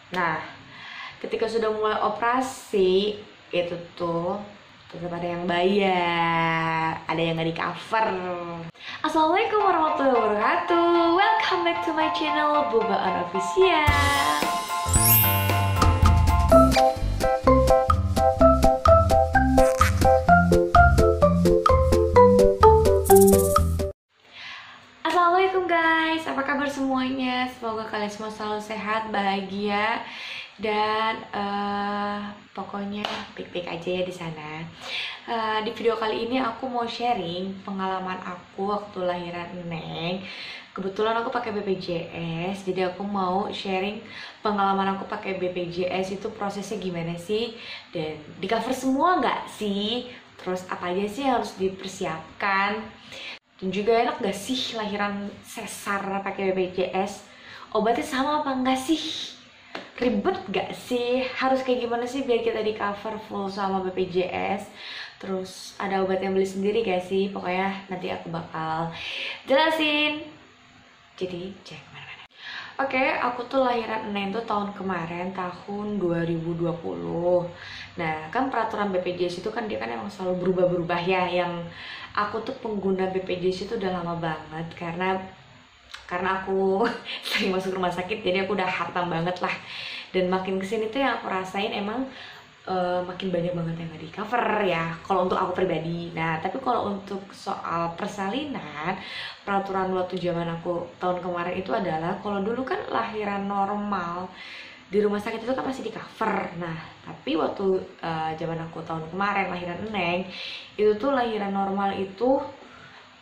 Nah, ketika sudah mulai operasi itu tuh tetap ada yang bayar, ada yang nggak di cover. Assalamualaikum warahmatullahi wabarakatuh. Welcome back to my channel Bobaan Official. Assalamualaikum guys, apa kabar semuanya? Semoga kalian semua selalu sehat, bahagia, dan pokoknya baik-baik aja ya di sana. Di video kali ini aku mau sharing pengalaman aku waktu lahiran Neng. Kebetulan aku pakai BPJS, jadi aku mau sharing pengalaman aku pakai BPJS itu prosesnya gimana sih, dan di cover semua nggak sih? Terus apa aja sih harus dipersiapkan? Dan juga enak gak sih lahiran sesar pakai BPJS? Obatnya sama apa enggak sih? Ribet gak sih? Harus kayak gimana sih biar kita di cover full sama BPJS? Terus ada obat yang beli sendiri gak sih? Pokoknya nanti aku bakal jelasin. Jadi jangan kemana-mana. Oke, aku tuh lahiran Neng tuh tahun kemarin, tahun 2020. Nah, kan peraturan BPJS itu kan dia kan emang selalu berubah-berubah ya. Yang aku tuh pengguna BPJS itu udah lama banget karena aku sering masuk rumah sakit, jadi aku udah hatam banget lah. Dan makin kesini tuh yang aku rasain emang makin banyak banget yang nggak di cover ya, kalau untuk aku pribadi. Nah, tapi kalau untuk soal persalinan, peraturan waktu zaman aku tahun kemarin itu adalah kalau dulu kan lahiran normal di rumah sakit itu kan masih di cover. Nah, tapi waktu zaman aku tahun kemarin lahiran Neng, itu tuh lahiran normal itu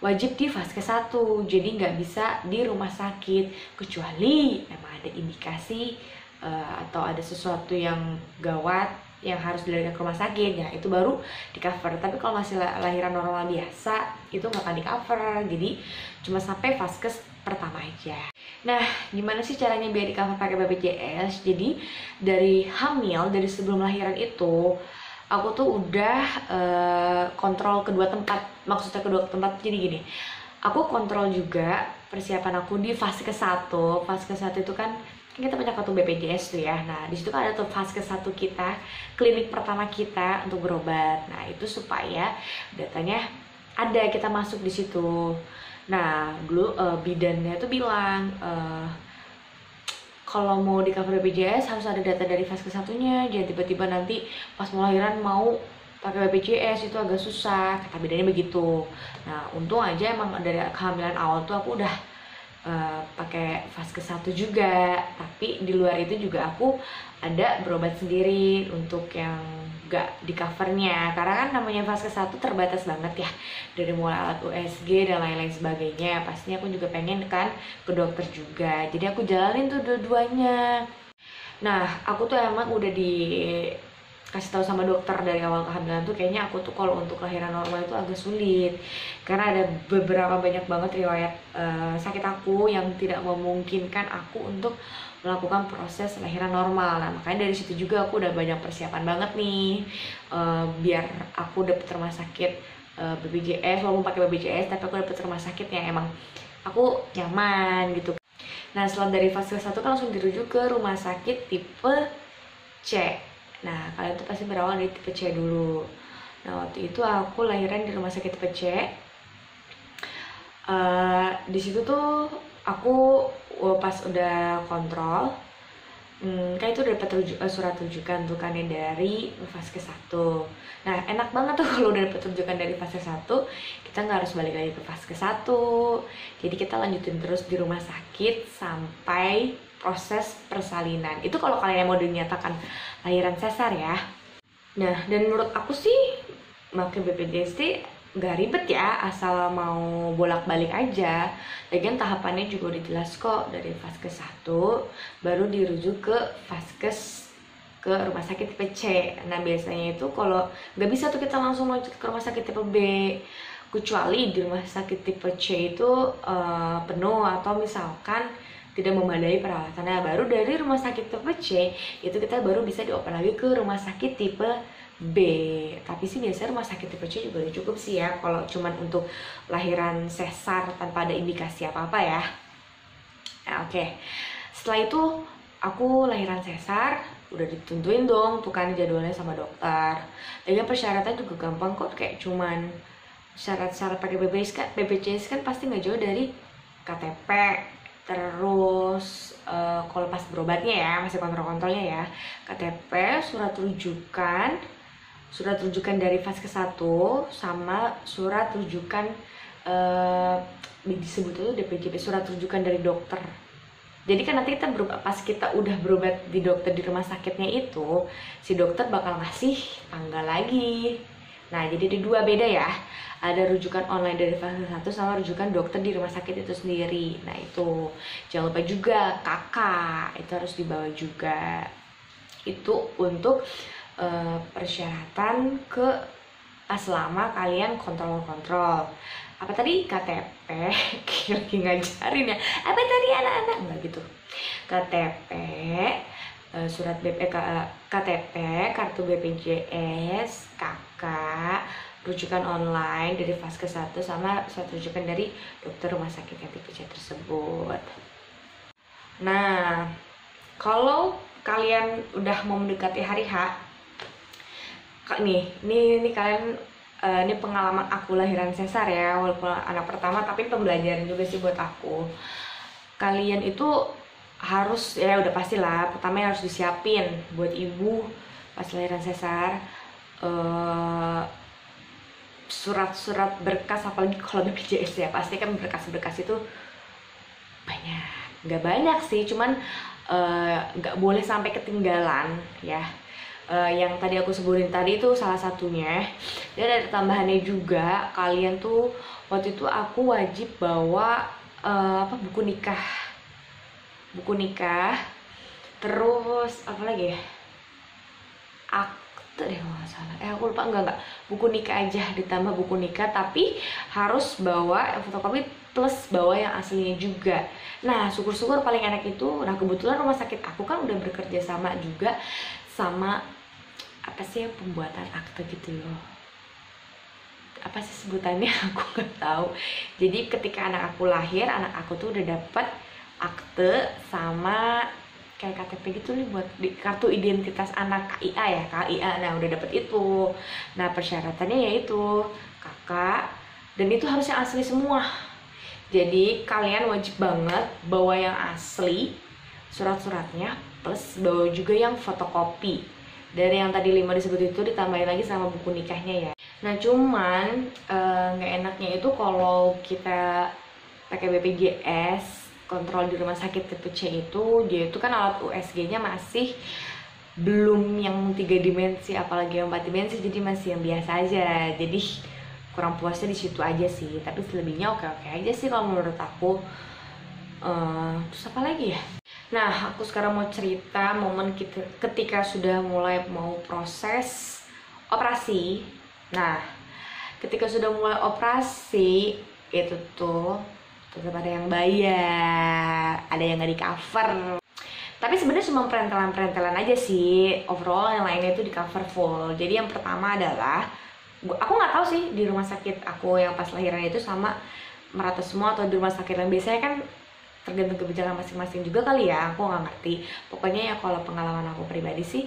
wajib di vaskes 1, jadi nggak bisa di rumah sakit kecuali emang ada indikasi atau ada sesuatu yang gawat yang harus dilarikan ke rumah sakit, ya itu baru di cover. Tapi kalau masih lahiran normal biasa itu nggak akan di cover, jadi cuma sampai vaskes pertama aja. Nah, gimana sih caranya biar di cover pakai BPJS? Jadi dari hamil, dari sebelum lahiran itu aku tuh udah kontrol kedua tempat. Maksudnya kedua tempat jadi gini, aku kontrol juga persiapan aku di vaskes 1. Vaskes 1 itu kan kita punya kartu BPJS tuh ya. Nah, di situ kan ada tuh vaskes 1 kita, klinik pertama kita untuk berobat. Nah, itu supaya datanya ada, kita masuk di situ. Nah, dulu bidannya tuh bilang kalau mau di cover BPJS harus ada data dari vaskes 1-nya. Jangan tiba-tiba nanti pas mau lahiran mau pakai BPJS, itu agak susah, kata bidannya begitu. Nah, untung aja emang dari kehamilan awal tuh aku udah pakai vaskes 1 juga. Tapi di luar itu juga aku ada berobat sendiri untuk yang gak di covernya, karena kan namanya vaskes 1 terbatas banget ya, dari mulai alat USG dan lain-lain sebagainya. Pastinya aku juga pengen kan ke dokter juga, jadi aku jalanin tuh dua-duanya. Nah, aku tuh emang udah dikasih tahu sama dokter dari awal kehamilan tuh kayaknya aku tuh kalau untuk lahiran normal itu agak sulit, karena ada banyak banget riwayat sakit aku yang tidak memungkinkan aku untuk melakukan proses lahiran normal. Nah, makanya dari situ juga aku udah banyak persiapan banget nih biar aku dapet rumah sakit BPJS. Walaupun pakai BPJS tapi aku dapet rumah sakit yang emang aku nyaman gitu. Nah, setelah dari fase 1 kan langsung dirujuk ke rumah sakit tipe C. Nah, kalian tuh pasti berawal dari tipe C dulu. Nah, waktu itu aku lahiran di rumah sakit tipe C. Di situ tuh aku pas udah kontrol, kan itu udah dapat surat rujukan tuh kan ya dari vaskes 1. Nah, enak banget tuh kalau udah dapat rujukan dari vaskes 1, kita nggak harus balik lagi ke vaskes 1. Jadi kita lanjutin terus di rumah sakit sampai proses persalinan. Itu kalau kalian mau dinyatakan lahiran sesar ya. Nah, dan menurut aku sih pakai BPJS nggak ribet ya, asal mau bolak-balik aja. Lagian tahapannya juga udah jelas kok, dari vaskes 1 baru dirujuk ke vaskes ke rumah sakit tipe C. Nah, biasanya itu kalau nggak bisa tuh kita langsung lanjut ke rumah sakit tipe B, kecuali di rumah sakit tipe C itu penuh atau misalkan tidak memadai peralatannya. Baru dari rumah sakit tipe C itu kita baru bisa dioper lagi ke rumah sakit tipe B. Tapi sih biasanya rumah sakit tipe C juga udah cukup sih ya kalau cuman untuk lahiran sesar tanpa ada indikasi apa-apa ya. Nah, oke. Setelah itu aku lahiran sesar, udah ditentuin dong tuh kan jadwalnya sama dokter. Dan persyaratan juga gampang kok, kayak cuman syarat-syarat pakai BPJS kan pasti nggak jauh dari KTP, terus kalau pas berobatnya ya masih kontrol-kontrolnya ya, KTP, surat rujukan dari Vaskes 1 sama surat rujukan disebut itu DPJP, surat rujukan dari dokter. Jadi kan nanti kita pas kita udah berobat di dokter di rumah sakitnya itu, si dokter bakal ngasih tanggal lagi. Nah, jadi ada dua beda ya. Ada rujukan online dari Vaskes 1 sama rujukan dokter di rumah sakit itu sendiri. Nah, itu jangan lupa juga kakak, itu harus dibawa juga. Itu untuk persyaratan ke selama kalian kontrol. Apa tadi? KTP. Lagi ngajarin ya. Apa tadi anak-anak? Enggak gitu. KTP, surat KTP, kartu BPJS, kakak, rujukan online dari Vaskes 1 sama surat rujukan dari dokter rumah sakit yang TPC tersebut. Nah, kalau kalian udah mau mendekati hari H, ini kalian ini pengalaman aku lahiran sesar ya, walaupun anak pertama tapi pembelajaran juga sih buat aku. Kalian itu harus ya udah pastilah pertama harus disiapin buat ibu pas lahiran sesar surat-surat berkas, apalagi kalau BPJS ya pasti kan berkas-berkas itu banyak, nggak banyak sih, cuman nggak boleh sampai ketinggalan ya. Yang tadi aku sebutin tadi itu salah satunya. Dan ada tambahannya juga, kalian tuh waktu itu aku wajib bawa buku nikah, terus apa lagi ya, akte deh kalau nggak salah, aku lupa, enggak, buku nikah aja ditambah buku nikah, tapi harus bawa fotokopi plus bawa yang aslinya juga. Nah, syukur-syukur paling enak itu, nah kebetulan rumah sakit aku kan udah bekerja sama juga sama apa sih yang pembuatan akte gitu loh, apa sih sebutannya aku nggak tahu. Jadi ketika anak aku lahir, anak aku tuh udah dapet akte sama kayak KTP gitu nih buat kartu identitas anak, KIA ya, KIA. Nah udah dapet itu. Nah persyaratannya yaitu kakak, dan itu harus yang asli semua. Jadi kalian wajib banget bawa yang asli surat-suratnya, plus bawa juga yang fotokopi dari yang tadi 5 disebut itu, ditambahin lagi sama buku nikahnya ya. Nah cuman nggak enaknya itu kalau kita pakai BPJS kontrol di rumah sakit TPC itu, dia itu kan alat USG-nya masih belum yang 3 dimensi, apalagi yang 4 dimensi, jadi masih yang biasa aja. Jadi kurang puasnya di situ aja sih, tapi selebihnya oke-oke aja sih kalau menurut aku. Terus apa lagi ya? Nah, aku sekarang mau cerita momen ketika sudah mulai mau proses operasi. Nah, ketika sudah mulai operasi, itu tuh tetap ada yang bayar, ada yang nggak di cover. Tapi sebenarnya cuma perentelan aja sih. Overall yang lainnya itu di cover full. Jadi yang pertama adalah, aku nggak tahu sih di rumah sakit aku yang pas lahiran itu sama merata semua atau di rumah sakit yang biasanya kan tergantung kebijakan masing-masing juga kali ya, aku nggak ngerti. Pokoknya ya kalau pengalaman aku pribadi sih,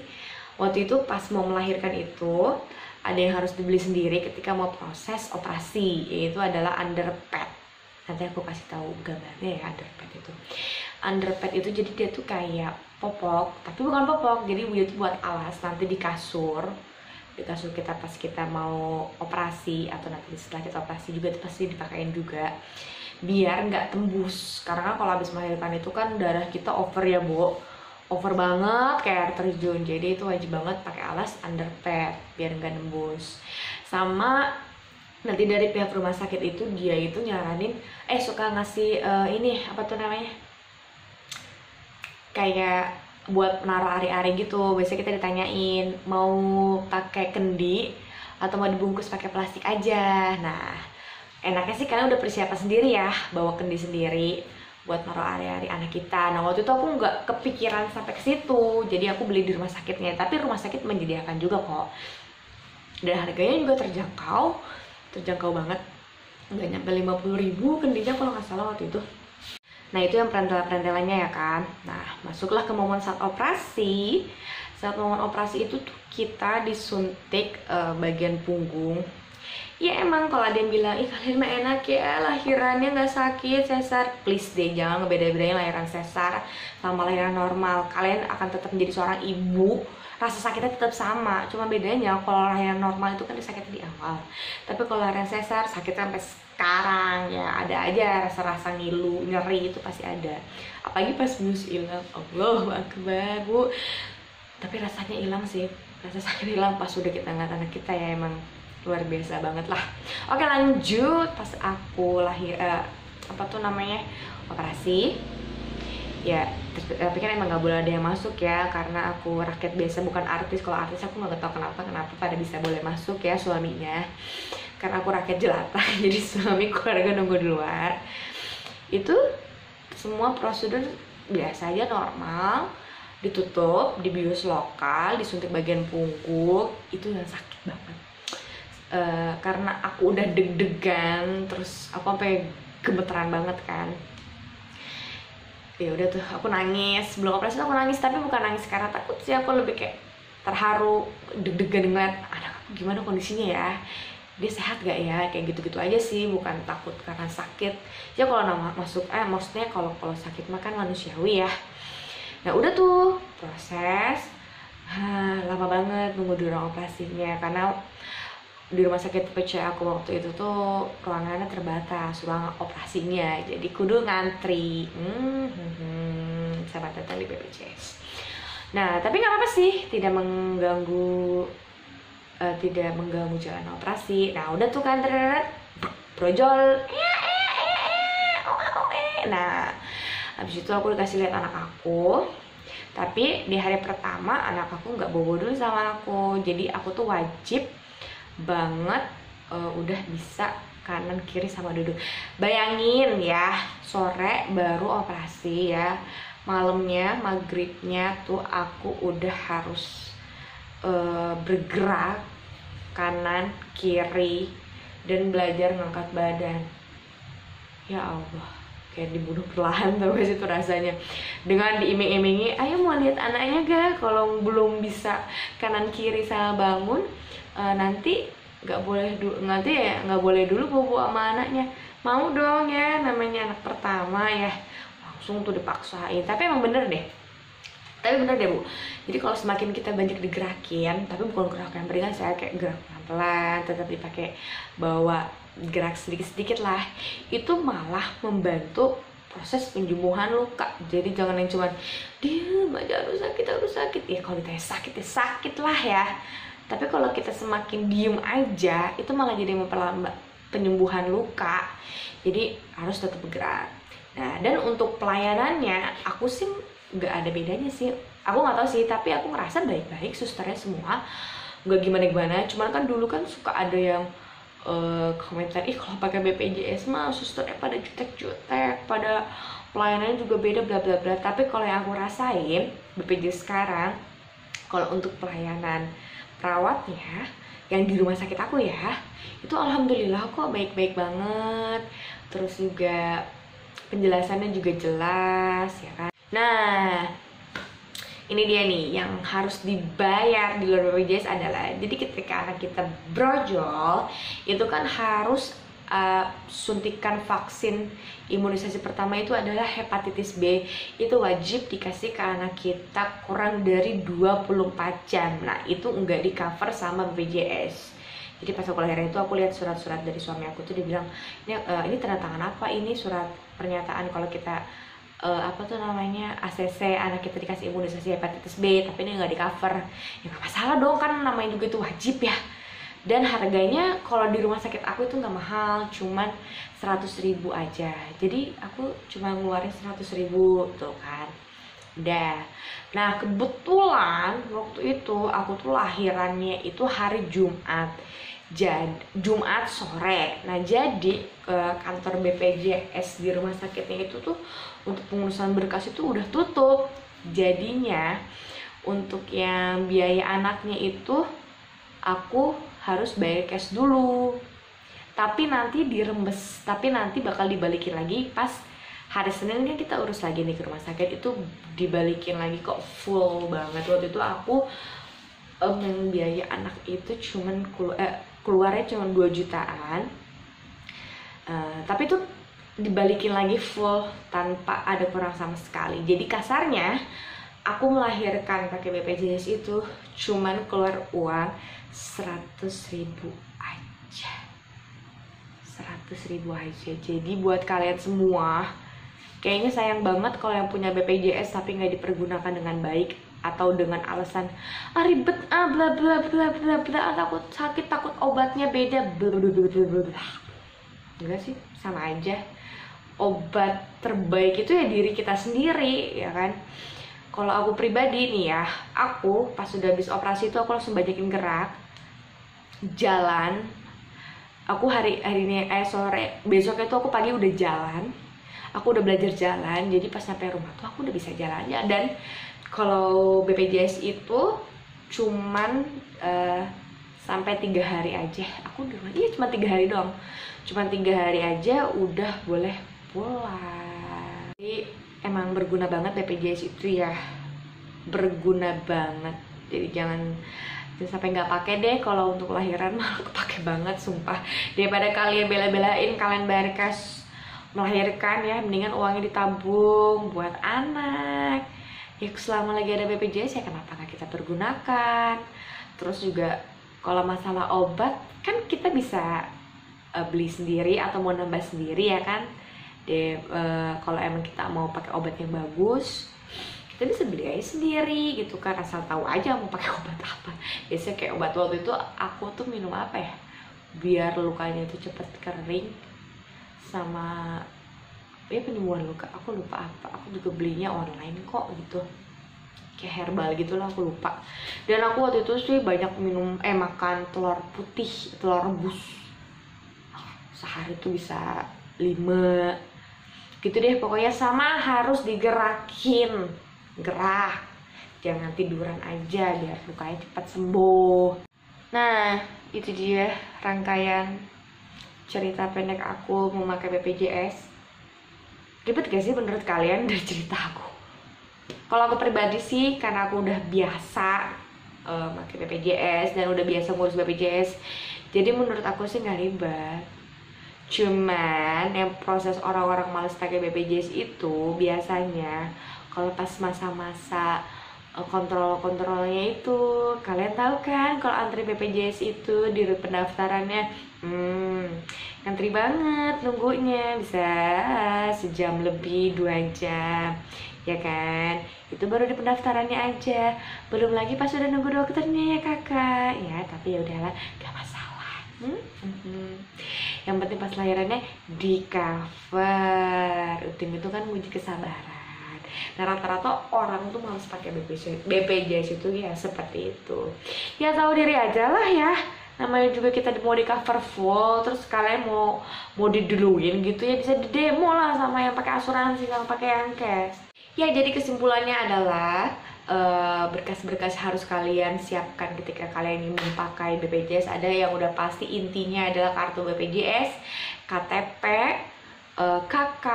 waktu itu pas mau melahirkan itu ada yang harus dibeli sendiri ketika mau proses operasi, yaitu adalah underpad. Nanti aku kasih tahu gambarnya ya underpad itu. Underpad itu jadi dia tuh kayak popok, tapi bukan popok, jadi dia tuh buat alas nanti di kasur kita pas kita mau operasi atau nanti setelah kita operasi juga itu pasti dipakein juga, biar nggak tembus. Karena kan kalau habis melahirkan itu kan darah kita over ya bu, over banget kayak air terjun. Jadi itu wajib banget pakai alas underpad biar nggak nembus. Sama nanti dari pihak rumah sakit itu dia itu nyaranin suka ngasih ini apa tuh namanya, kayak buat menaruh ari-ari gitu. Biasanya kita ditanyain mau pakai kendi atau mau dibungkus pakai plastik aja. Nah enaknya sih kalian udah persiapan sendiri ya, bawa kendi sendiri buat naruh ari-ari anak kita. Nah waktu itu aku nggak kepikiran sampai ke situ, jadi aku beli di rumah sakitnya. Tapi rumah sakit menyediakan juga kok, dan harganya juga terjangkau banget, nggak nyampe 50.000 kendinya kalau nggak salah waktu itu. Nah itu yang perentelan-perentelannya ya kan. Nah masuklah ke momen saat operasi. Saat momen operasi itu tuh kita disuntik bagian punggung. Ya emang kalau ada yang bilang, ih kalian mah enak ya lahirannya nggak sakit sesar, please deh jangan ngebeda-bedain lahiran sesar sama lahiran normal. Kalian akan tetap menjadi seorang ibu, rasa sakitnya tetap sama, cuma bedanya kalau lahiran normal itu kan sakitnya di awal, tapi kalau lahiran sesar sakitnya sampai sekarang ya, ada aja rasa-rasa ngilu, nyeri itu pasti ada, apalagi pas bius hilang. Allahu Akbar bu, tapi rasanya hilang sih, rasa sakit hilang pas udah kita ngeliat anak kita ya, emang luar biasa banget lah. Oke lanjut, pas aku lahir operasi ya, tapi kan emang nggak boleh ada yang masuk ya, karena aku rakyat biasa bukan artis. Kalau artis aku nggak tahu kenapa pada bisa boleh masuk ya suaminya, karena aku rakyat jelata jadi suami keluarga nunggu di luar. Itu semua prosedur biasa aja, normal, ditutup, dibius lokal, disuntik bagian punggung. Itu yang sakit banget. Karena aku udah deg-degan, terus aku sampai gemeteran banget kan. Ya udah tuh aku nangis, sebelum operasi tuh aku nangis, tapi bukan nangis karena takut sih, aku lebih kayak terharu, deg-degan ngeliat anak aku gimana kondisinya ya, dia sehat gak ya, kayak gitu-gitu aja sih, bukan takut karena sakit. Ya kalau maksudnya kalau sakit mah kan manusiawi ya. Nah udah tuh proses, lama banget nunggu di ruang operasinya, karena di rumah sakit PPC aku waktu itu tuh ruangannya terbatas, ruang operasinya, jadi kudu ngantri. Selamat datang di BPJS. Nah tapi nggak apa-apa sih, tidak mengganggu jalan operasi. Nah udah tuh kan brojol. Nah habis itu aku dikasih lihat anak aku. Tapi di hari pertama anak aku nggak bobo dulu sama aku, jadi aku tuh wajib banget udah bisa kanan kiri sama duduk. Bayangin ya, sore baru operasi ya, malamnya maghribnya tuh aku udah harus bergerak kanan kiri dan belajar ngangkat badan. Ya Allah, kayak dibunuh perlahan tuh guys itu rasanya, dengan diiming-imingi ayo mau lihat anaknya gak, kalau belum bisa kanan kiri sama bangun nanti nggak boleh dulu bobo sama anaknya. Mau dong ya, namanya anak pertama ya, langsung tuh dipaksain. Tapi emang bener deh bu, jadi kalau semakin kita banyak digerakin, tapi bukan gerakan beringan, saya kayak gerak pelan-pelan, tetap dipakai bawa gerak sedikit-sedikit lah, itu malah membantu proses penyembuhan luka. Jadi jangan yang cuman diam aja, harus sakit ya, kalau ditanya sakit ya sakit lah ya. Tapi kalau kita semakin diem aja, itu malah jadi memperlambat penyembuhan luka. Jadi harus tetap bergerak. Nah, dan untuk pelayanannya, aku sih nggak ada bedanya sih. Aku nggak tahu sih, tapi aku ngerasa baik-baik susternya semua. Nggak gimana-gimana. Cuman kan dulu kan suka ada yang komentar, ih kalau pakai BPJS mah susternya pada jutek-jutek, pada pelayanannya juga beda bla bla bla. Tapi kalau yang aku rasain BPJS sekarang, kalau untuk pelayanan perawatnya yang di rumah sakit aku ya, itu alhamdulillah kok baik-baik banget. Terus juga penjelasannya juga jelas ya kan. Nah ini dia nih yang harus dibayar di luar BPJS adalah, jadi ketika anak kita brojol itu kan harus suntikan vaksin imunisasi pertama itu adalah hepatitis B. Itu wajib dikasih ke anak kita kurang dari 24 jam. Nah itu nggak di cover sama BPJS. Jadi pas aku lahiran itu aku lihat surat-surat dari suami aku tuh, dia bilang ini tanda tangan apa, ini surat pernyataan kalau kita ACC, anak kita dikasih imunisasi hepatitis B, tapi ini nggak di cover. Ya nggak masalah dong, kan namanya juga itu wajib ya. Dan harganya kalau di rumah sakit aku itu nggak mahal, cuman 100.000 aja. Jadi aku cuma ngeluarin 100.000 tuh kan. Udah. Nah kebetulan waktu itu aku tuh lahirannya itu hari Jumat. Jumat sore. Nah jadi kantor BPJS di rumah sakitnya itu tuh untuk pengurusan berkas itu udah tutup. Jadinya untuk yang biaya anaknya itu aku harus bayar cash dulu, tapi nanti dirembes, tapi nanti bakal dibalikin lagi pas hari Senin kan kita urus lagi nih ke rumah sakit, itu dibalikin lagi kok full banget. Waktu itu aku biaya anak itu cuman keluarnya cuman 2 jutaan, tapi itu dibalikin lagi full tanpa ada kurang sama sekali. Jadi kasarnya aku melahirkan pakai BPJS itu cuman keluar uang 100.000 aja, 100.000 aja. Jadi buat kalian semua, kayaknya sayang banget kalau yang punya BPJS tapi nggak dipergunakan dengan baik, atau dengan alasan ribet bla bla bla bla bla, takut sakit, takut obatnya beda, bla bla bla bla bla. Enggak sih, sama aja. Obat terbaik itu ya diri kita sendiri, ya kan. Kalau aku pribadi nih ya, aku pas sudah habis operasi itu aku langsung banyakin gerak, jalan. Aku hari ini sore, besoknya tuh aku pagi udah jalan, aku udah belajar jalan. Jadi pas sampai rumah tuh aku udah bisa jalan ya. Dan kalau BPJS itu cuman sampai 3 hari aja. Aku di rumah, iya cuma 3 hari doang, cuma 3 hari aja udah boleh pulang. Jadi emang berguna banget BPJS itu ya, berguna banget. Jadi jangan sampai nggak pakai deh. Kalau untuk lahiran malah kepake banget sumpah. Daripada kalian bela-belain kalian bayar cash melahirkan ya, mendingan uangnya ditabung buat anak ya. Selama lagi ada BPJS ya kenapa nggak kita pergunakan. Terus juga kalau masalah obat kan kita bisa beli sendiri atau mau nambah sendiri ya kan. Kalau emang kita mau pakai obat yang bagus, kita bisa beli aja sendiri gitu kan, asal tahu aja mau pakai obat apa. Biasanya kayak obat waktu itu aku tuh minum apa ya, biar lukanya itu cepet kering, sama ya penyembuhan luka, aku lupa apa. Aku juga belinya online kok gitu, kayak herbal gitulah, aku lupa. Dan aku waktu itu sih banyak makan telur putih, telur rebus, sehari tuh bisa 5 gitu deh pokoknya. Sama harus digerakin, gerak, jangan tiduran aja biar lukanya cepat sembuh. Nah itu dia rangkaian cerita pendek aku memakai BPJS. Ribet gak sih menurut kalian dari cerita aku? Kalau aku pribadi sih, karena aku udah biasa pakai BPJS dan udah biasa ngurus BPJS, jadi menurut aku sih nggak ribet. Cuman yang proses orang-orang males pakai BPJS itu biasanya kalau pas masa-masa kontrolnya itu, kalian tahu kan kalau antri BPJS itu di pendaftarannya antri banget nunggunya, bisa sejam lebih, 2 jam ya kan. Itu baru di pendaftarannya aja, belum lagi pas udah nunggu dokternya ya kakak ya. Tapi ya udahlah, gak masalah. Yang penting pas lahirannya di cover. Tim itu kan uji kesabaran. Nah rata-rata orang tuh males pakai BPJS itu ya seperti itu. Ya tahu diri aja lah ya, namanya juga kita mau di cover full, terus kalian mau diduluin gitu ya, bisa di demo lah sama yang pakai asuransi, sama pakai yang cash. Ya jadi kesimpulannya adalah berkas-berkas harus kalian siapkan ketika kalian ingin pakai BPJS. Ada yang udah pasti, intinya adalah kartu BPJS, KTP, KK,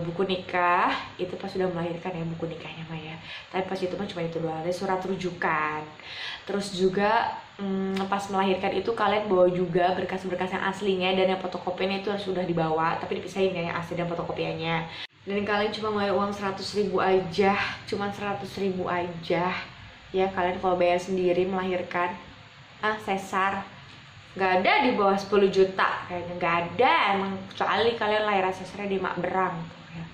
buku nikah. Itu pas sudah melahirkan ya buku nikahnya mah ya. Tapi pas itu mah cuma itu doang, ada surat rujukan. Terus juga pas melahirkan itu kalian bawa juga berkas-berkas yang aslinya, dan yang fotokopinya itu harus sudah dibawa, tapi dipisahin ya yang asli dan fotokopiannya. Dan kalian cuma bayar uang 100.000 aja, cuma 100.000 aja ya. Kalian kalau bayar sendiri melahirkan sesar, nggak ada di bawah 10 juta kayaknya, nggak ada emang, kecuali kalian lahiran sesarnya di Mak Berang ya.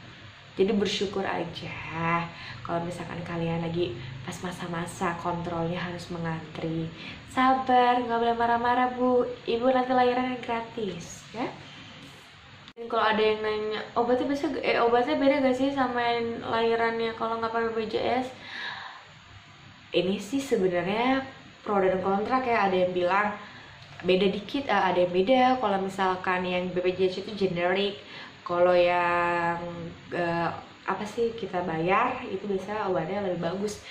Jadi bersyukur aja kalau misalkan kalian lagi pas masa-masa kontrolnya harus mengantri. Sabar, nggak boleh marah-marah bu, ibu nanti lahirannya gratis ya. Dan kalau ada yang nanya obatnya beda gak sih sama yang lahirannya kalau nggak pakai BPJS? Ini sih sebenarnya pro dan kontra, kayak ada yang bilang beda dikit, ada yang beda. Kalau misalkan yang BPJS itu generik, kalau yang kita bayar itu biasa obatnya lebih bagus.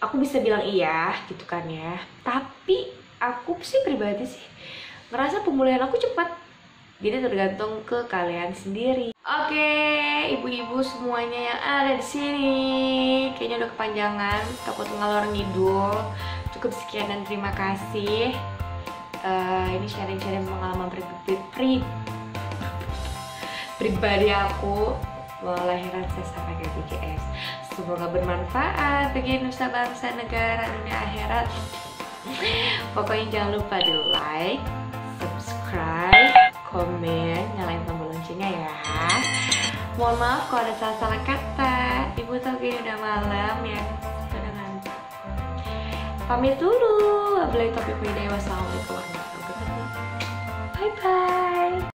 Aku bisa bilang iya gitu kan ya, tapi aku sih pribadi sih ngerasa pemulihan aku cepat. Jadi tergantung ke kalian sendiri. Oke, ibu-ibu semuanya yang ada di sini, kayaknya udah kepanjangan, takut ngalor ngidul. Cukup sekian dan terima kasih. Ini sharing-sharing pengalaman pribadi aku lahiran saya sampai ke BGS. Semoga bermanfaat bagi nusa bangsa, negara, dunia akhirat. Pokoknya jangan lupa di like, subscribe, komen, nyalain tombol loncengnya ya. Mohon maaf kalau ada salah-salah kata. Ibu tahu kayaknya udah malam ya, udah ngantuk. Pamit dulu. Wabillahi taufiq wal hidayah. Wassalamualaikum warahmatullahi wabarakatuh. Bye bye.